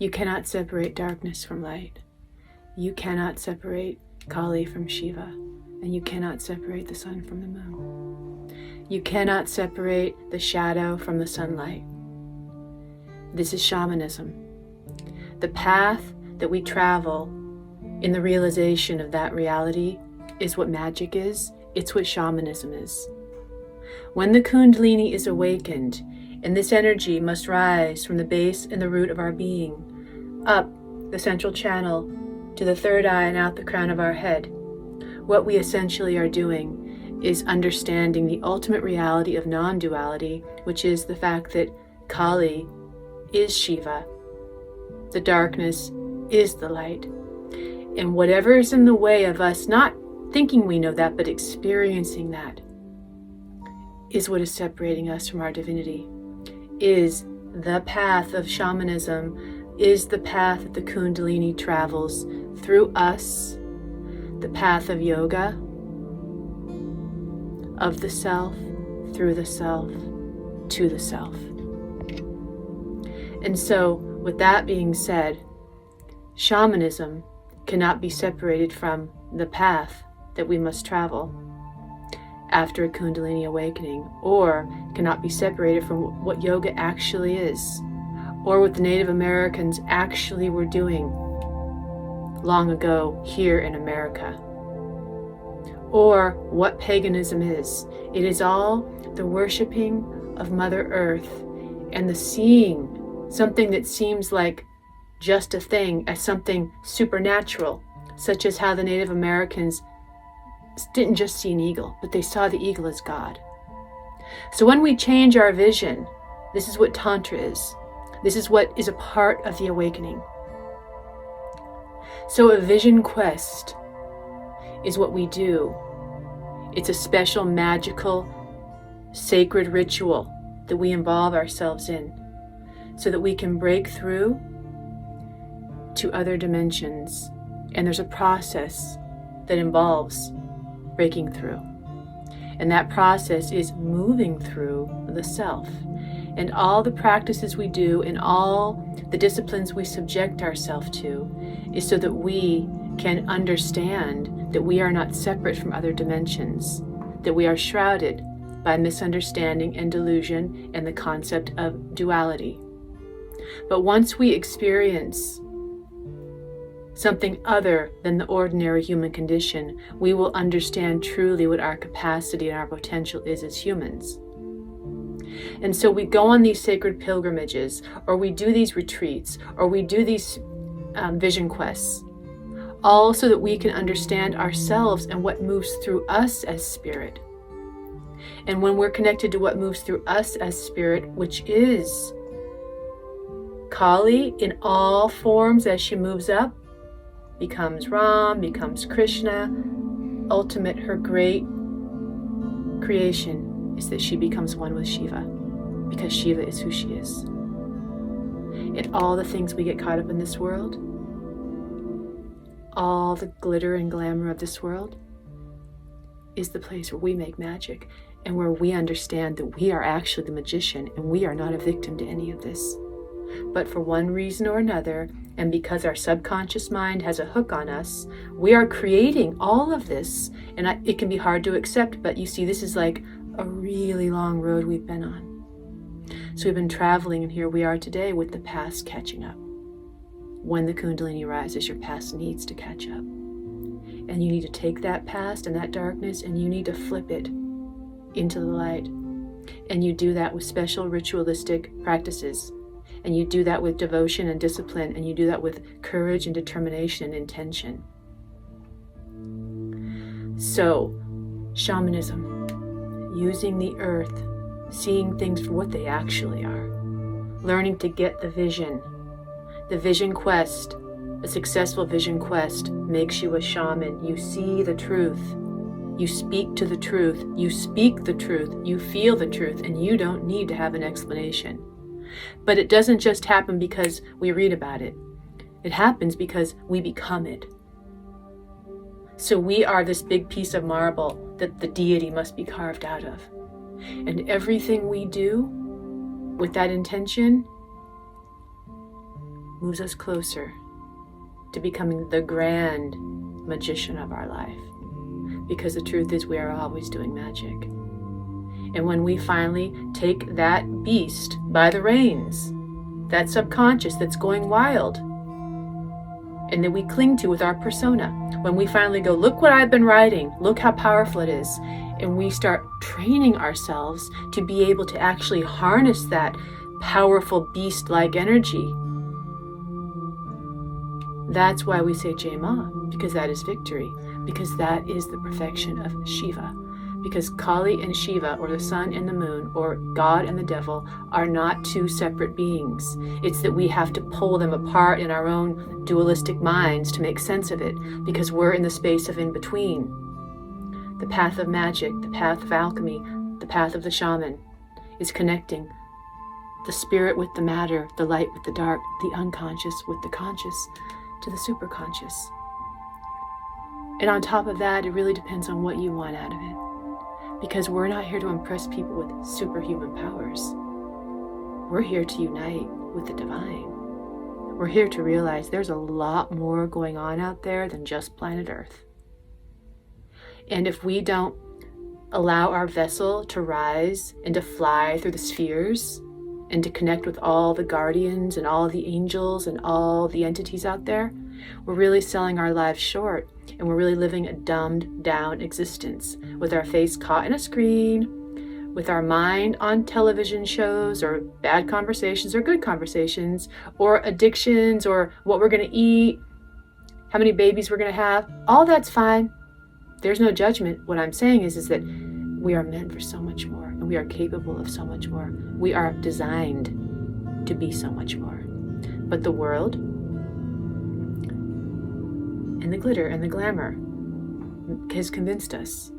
You cannot separate darkness from light. You cannot separate Kali from Shiva. And you cannot separate the sun from the moon. You cannot separate the shadow from the sunlight. This is shamanism. The path that we travel in the realization of that reality is what magic is. It's what shamanism is. When the Kundalini is awakened, and this energy must rise from the base and the root of our being, up the central channel to the third eye and out the crown of our head, what we essentially are doing is understanding the ultimate reality of non-duality, which is the fact that Kali is Shiva, the darkness is the light. And whatever is in the way of us not thinking we know that, but experiencing that, is what is separating us from our divinity, is the path of shamanism, is the path that the Kundalini travels through us, the path of yoga, of the self, through the self, to the self. And so, with that being said, shamanism cannot be separated from the path that we must travel after a Kundalini awakening, or cannot be separated from what yoga actually is, or what the Native Americans actually were doing long ago here in America, or what paganism is. It is all the worshiping of Mother Earth and the seeing something that seems like just a thing as something supernatural, such as how the Native Americans didn't just see an eagle, but they saw the eagle as God. So when we change our vision, this is what Tantra is. This is what is a part of the awakening. So a vision quest is what we do. It's a special, magical, sacred ritual that we involve ourselves in so that we can break through to other dimensions. And there's a process that involves breaking through. And that process is moving through the self. And all the practices we do and all the disciplines we subject ourselves to is so that we can understand that we are not separate from other dimensions, that we are shrouded by misunderstanding and delusion and the concept of duality. But once we experience something other than the ordinary human condition, we will understand truly what our capacity and our potential is as humans. And so we go on these sacred pilgrimages, or we do these retreats, or we do these vision quests, all so that we can understand ourselves and what moves through us as spirit. And when we're connected to what moves through us as spirit, which is Kali in all forms as she moves up, becomes Ram, becomes Krishna. Ultimate, her great creation is that she becomes one with Shiva, because Shiva is who she is. And all the things we get caught up in this world, all the glitter and glamour of this world, is the place where we make magic and where we understand that we are actually the magician and we are not a victim to any of this. But for one reason or another, and because our subconscious mind has a hook on us, we are creating all of this. And it can be hard to accept, but you see, this is like a really long road we've been on. So we've been traveling, and here we are today with the past catching up. When the Kundalini rises, your past needs to catch up. And you need to take that past and that darkness, and you need to flip it into the light. And you do that with special ritualistic practices. And you do that with devotion and discipline, and you do that with courage and determination and intention. So, shamanism, using the earth, seeing things for what they actually are, learning to get the vision quest, a successful vision quest makes you a shaman. You see the truth, you speak to the truth, you speak the truth, you feel the truth, and you don't need to have an explanation. But it doesn't just happen because we read about it. It happens because we become it. So we are this big piece of marble that the deity must be carved out of. And everything we do with that intention moves us closer to becoming the grand magician of our life. Because the truth is, we are always doing magic. And when we finally take that beast by the reins, that subconscious that's going wild, and that we cling to with our persona, when we finally go, look what I've been writing, look how powerful it is, and we start training ourselves to be able to actually harness that powerful beast-like energy, that's why we say Jai Ma, because that is victory, because that is the perfection of Shiva. Because Kali and Shiva, or the sun and the moon, or God and the devil, are not two separate beings. It's that we have to pull them apart in our own dualistic minds to make sense of it, because we're in the space of in-between. The path of magic, the path of alchemy, the path of the shaman is connecting the spirit with the matter, the light with the dark, the unconscious with the conscious, to the superconscious. And on top of that, it really depends on what you want out of it. Because we're not here to impress people with superhuman powers. We're here to unite with the divine. We're here to realize there's a lot more going on out there than just planet Earth. And if we don't allow our vessel to rise and to fly through the spheres and to connect with all the guardians and all the angels and all the entities out there, we're really selling our lives short, and we're really living a dumbed down existence with our face caught in a screen, with our mind on television shows or bad conversations or good conversations or addictions or what we're going to eat, how many babies we're going to have. All that's fine. There's no judgment. What I'm saying is that we are meant for so much more, and we are capable of so much more. We are designed to be so much more. But the world and the glitter and the glamour has convinced us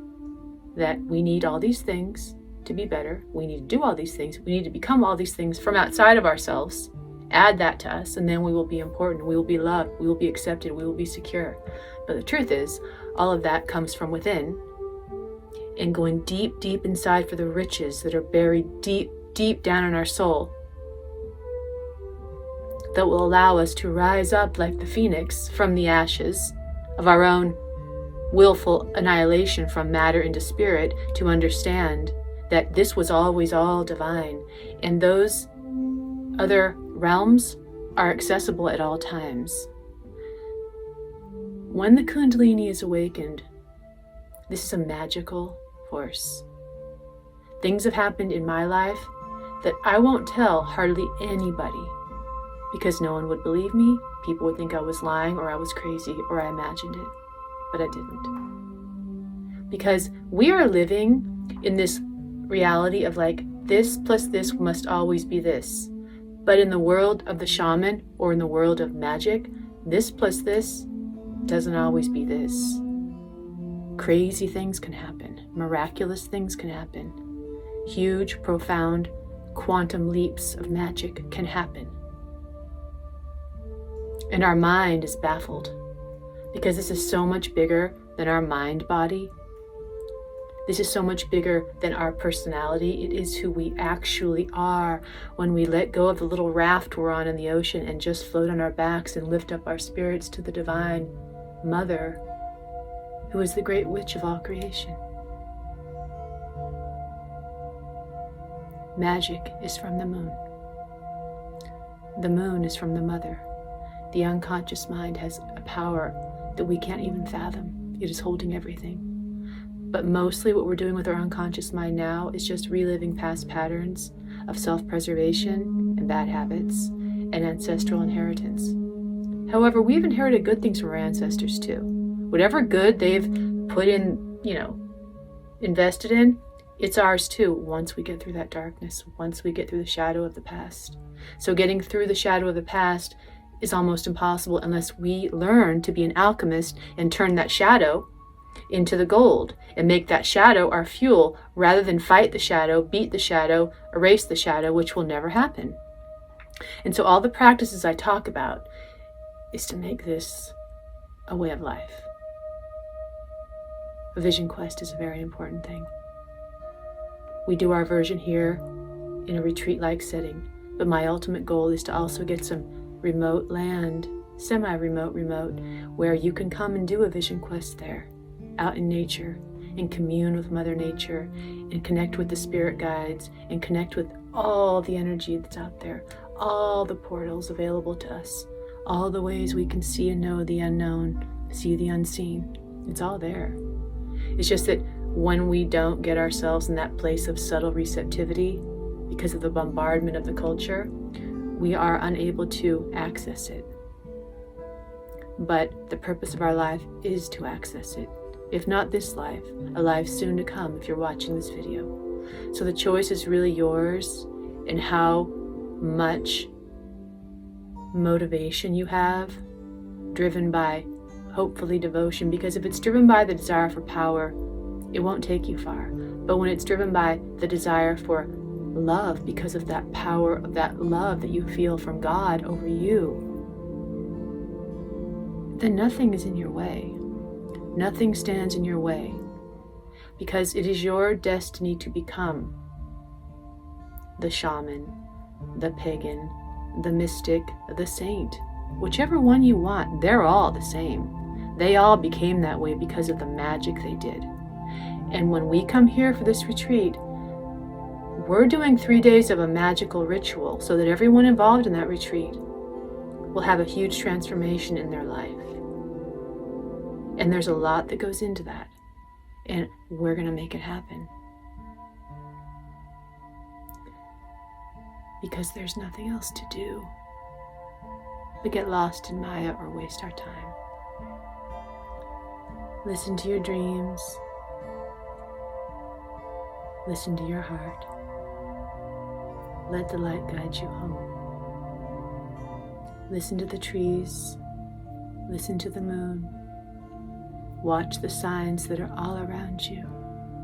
that we need all these things to be better. We need to do all these things. We need to become all these things from outside of ourselves. Add that to us, and then we will be important. We will be loved. We will be accepted. We will be secure. But the truth is, all of that comes from within, and going deep, deep inside for the riches that are buried deep, deep down in our soul, that will allow us to rise up like the phoenix from the ashes of our own willful annihilation from matter into spirit, to understand that this was always all divine, and those other realms are accessible at all times. When the Kundalini is awakened, this is a magical force. Things have happened in my life that I won't tell hardly anybody, because no one would believe me. People would think I was lying, or I was crazy, or I imagined it. But I didn't. Because we are living in this reality of like, this plus this must always be this. But in the world of the shaman, or in the world of magic, this plus this doesn't always be this. Crazy things can happen. Miraculous things can happen. Huge, profound, quantum leaps of magic can happen. And our mind is baffled, because this is so much bigger than our mind body. This is so much bigger than our personality. It is who we actually are when we let go of the little raft we're on in the ocean and just float on our backs and lift up our spirits to the divine Mother, who is the great witch of all creation. Magic is from the moon. The moon is from the Mother. The unconscious mind has a power that we can't even fathom. It is holding everything. But mostly what we're doing with our unconscious mind now is just reliving past patterns of self-preservation and bad habits and ancestral inheritance. However, we've inherited good things from our ancestors too. Whatever good they've put in, invested in, it's ours too, once we get through that darkness, once we get through the shadow of the past. So getting through the shadow of the past is almost impossible unless we learn to be an alchemist and turn that shadow into the gold and make that shadow our fuel, rather than fight the shadow, beat the shadow, erase the shadow, which will never happen. And so all the practices I talk about is to make this a way of life. A vision quest is a very important thing. We do our version here in a retreat-like setting, but my ultimate goal is to also get some remote land, semi-remote, where you can come and do a vision quest there, out in nature, and commune with Mother Nature, and connect with the spirit guides, and connect with all the energy that's out there, all the portals available to us, all the ways we can see and know the unknown, see the unseen. It's all there. It's just that when we don't get ourselves in that place of subtle receptivity because of the bombardment of the culture, we are unable to access it. But the purpose of our life is to access it. If not this life, a life soon to come if you're watching this video. So the choice is really yours in how much motivation you have, driven by hopefully devotion, because if it's driven by the desire for power, it won't take you far. But when it's driven by the desire for love, because of that power of that love that you feel from God over you, then nothing is in your way. Nothing stands in your way, because it is your destiny to become the shaman, the pagan, the mystic, the saint. Whichever one you want, they're all the same. They all became that way because of the magic they did. And when we come here for this retreat, we're doing 3 days of a magical ritual so that everyone involved in that retreat will have a huge transformation in their life. And there's a lot that goes into that. And we're going to make it happen. Because there's nothing else to do but get lost in Maya or waste our time. Listen to your dreams. Listen to your heart. Let the light guide you home. Listen to the trees. Listen to the moon. Watch the signs that are all around you,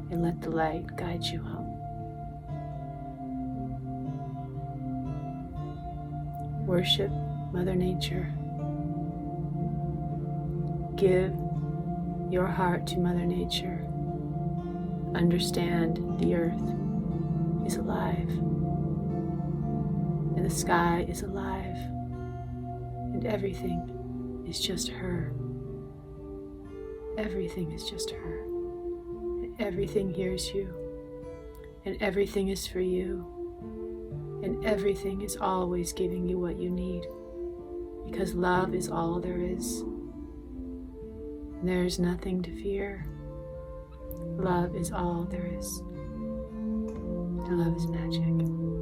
and let the light guide you home. Worship Mother Nature. Give your heart to Mother Nature. Understand the earth is alive, and the sky is alive, and everything is just her. Everything is just her. And everything hears you, and everything is for you, and everything is always giving you what you need, because love is all there is. There's nothing to fear. Love is all there is. And love is magic.